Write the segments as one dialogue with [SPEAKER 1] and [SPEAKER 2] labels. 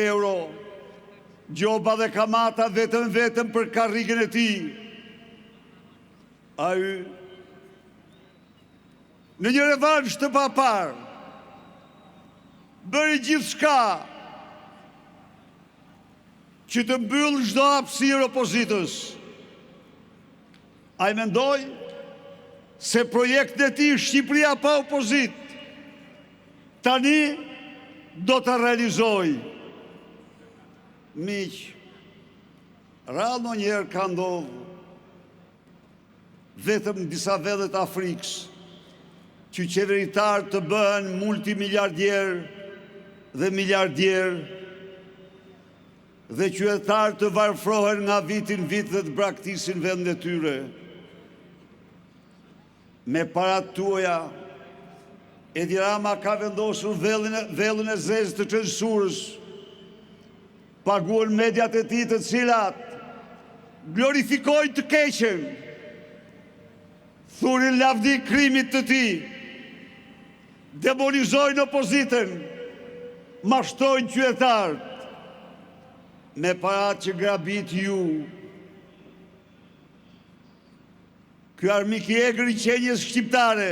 [SPEAKER 1] euro, Gjoba dhe Kamata vetëm për karrikën e tij. Ai në një revansh të papar bëri gjithçka që të mbyll çdo hapësirë opozitës. Ai mendoi se projekti i tij Shqipëria pa opozit tani do të realizoj. Miq, rrallë njëherë ka ndodhur vetëm në disa vende të Afrikës që qeveritar të bëhen multimiliardierë dhe miliardierë dhe qytetar të varfrohen nga vitin vit dhe të braktisin vendet e tyre. Me parat tuaja, Edi Rama ka vendosur vellën e zezë të censurës, paguan mediat e tij të cilat glorifikojnë të keqen, thurin lavdi krimit të tij, demonizojnë opozitën, mashtrojnë qytetarët. Me parat që grabit ju, ky armik i egër i qenjes shqiptare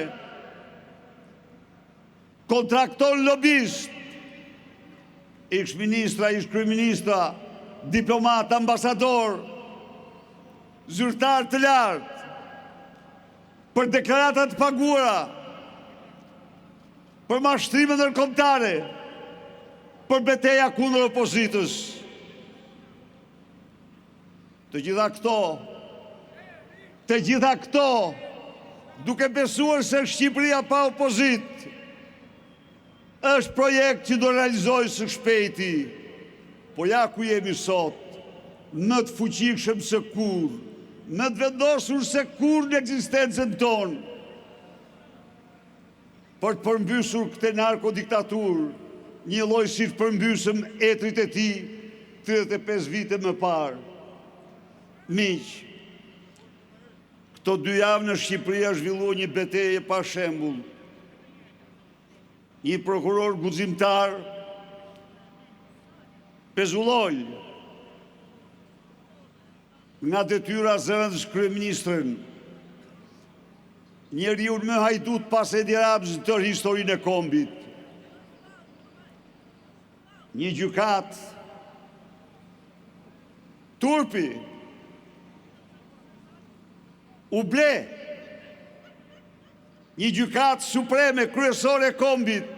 [SPEAKER 1] kontrakton lobist, ish ministra, ish kryeministra, diplomat, ambasador, zyrtar të lartë, për deklaratat paguara, për mashtrime ndërkombëtare, për betejë kundër opozitës. Të gjitha këto, duke besuar se Shqipëria pa opozit është projekt që do realizojë së shpejti, po ja ku jemi sot, më të fuqishëm se kur, më të vendosur se kur në ekzistencën tonë, për të përmbysur këtë narkodiktaturë, një lloj si të përmbysëm etrit e tij 35 vite më parë. Miq, këto 2 javë në Shqipëri është zhvilluar një betejë pa shembull. Një prokuror guximtar pezulloi nga detyra zëvendës kryeministrin, njeriu më hajdut pas Edi Ramës në tërë historinë e kombit. Një gjykat turpi u ble, një gjykat supreme kryesore e kombit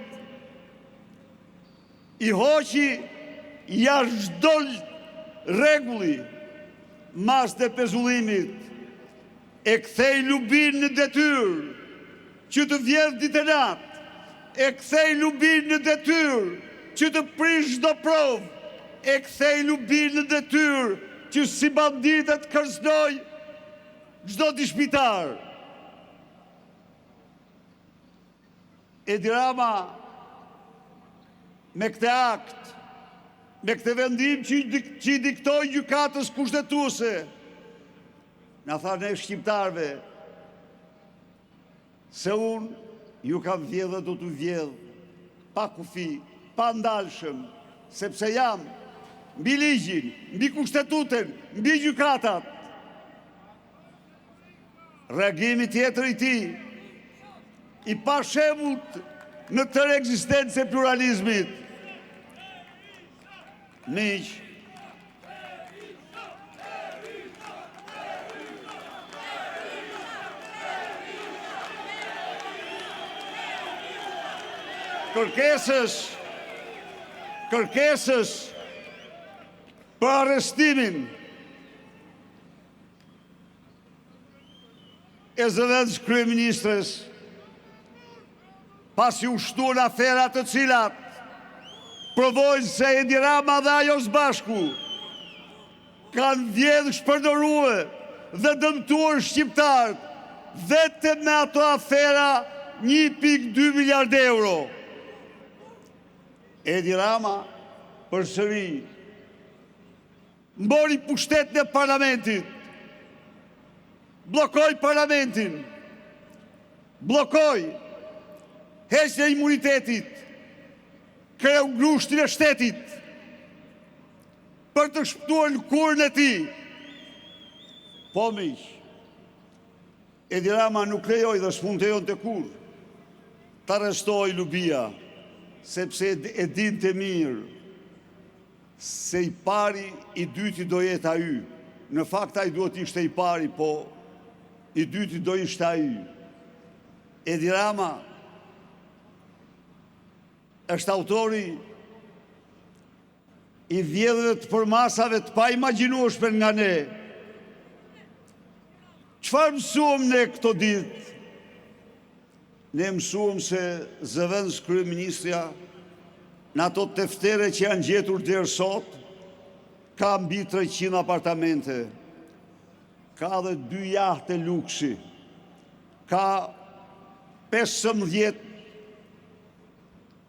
[SPEAKER 1] i hoqi jashtë çdo rregulli mas të pezullimit, e kthej Lubin në detyrë që të vjedh ditë e natë, e kthej Lubin në detyrë që të prish çdo provë, e kthej Lubin në detyrë që si banditët kërcënoj çdo dishpitar. Edi Rama me këtë akt, me këtë vendim që i diktoi gjykatës kushtetuese, na tha ne shqiptarve se unë ju kam vjedhë dhe do t'u vjedhë, pa kufi, pa ndalshëm, sepse jam mbi ligjin, mbi kushtetutën, mbi gjykatat. Reagimi tjetër i tij, i pa shembullt në tërë ekzistencën e pluralizmit. Miq, kërkesës për arrestimin e zëvendës kryeministres, pasi u shtuan aferat të cilat provojnë se Edi Rama dhe ajo së bashku kanë vjedhë, shpërdoruar dhe dëmtuar shqiptarët vetëm me ato afera 1.2 miliard euro. Edi Rama përsëri mbori pushtetin e parlamentit, blokoi parlamentin, blokoi heqjen e imunitetit, kreu grushtin e shtetit, për të shpëtuar në kurën e ti. Po miq, Edi Rama nuk lejoj dhe s'mund të lejon të kur të arrestoj Lubia, sepse e din të mirë se i pari i dyti do jetë ai. Në fakt ai duhet ishte i pari, po i dyti do ishte ai. Edi Rama është autori i vjedhjeve të përmasave të pa imagjinueshme nga ne. Çfarë mësuam ne këto ditë? Ne mësuam se zëvendës kryeministrja në ato teftere që janë gjetur deri sot, ka mbi 300 apartamente, ka dhe 2 jahte luksi, ka 15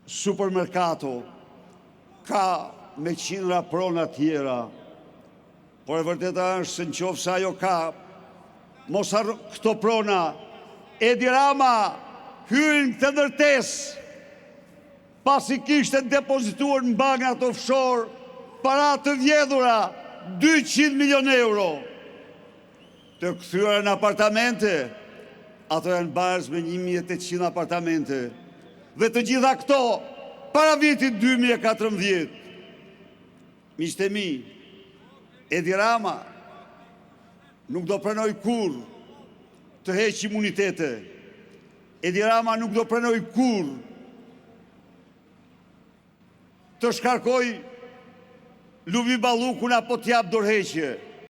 [SPEAKER 1] supermerkato, ka me qindra prona tjera, por e vërteta është se në qoftë se ajo ka mos këto prona, Edi Rama hyn këtë ndërtesë pasi kishte depozituar në bankat offshore para të vjedhura 200 milion euro. Të kthyer në apartamente, ato janë bash me 1800 apartamente. Dhe të gjitha këto para vitit 2014. Miqtë e mi, Edi Rama nuk do pranoj kur të heq imunitete. Edi Rama nuk do pranoj kur të shkarkoj Lubi Ballukun apo t'jap dorëheqje.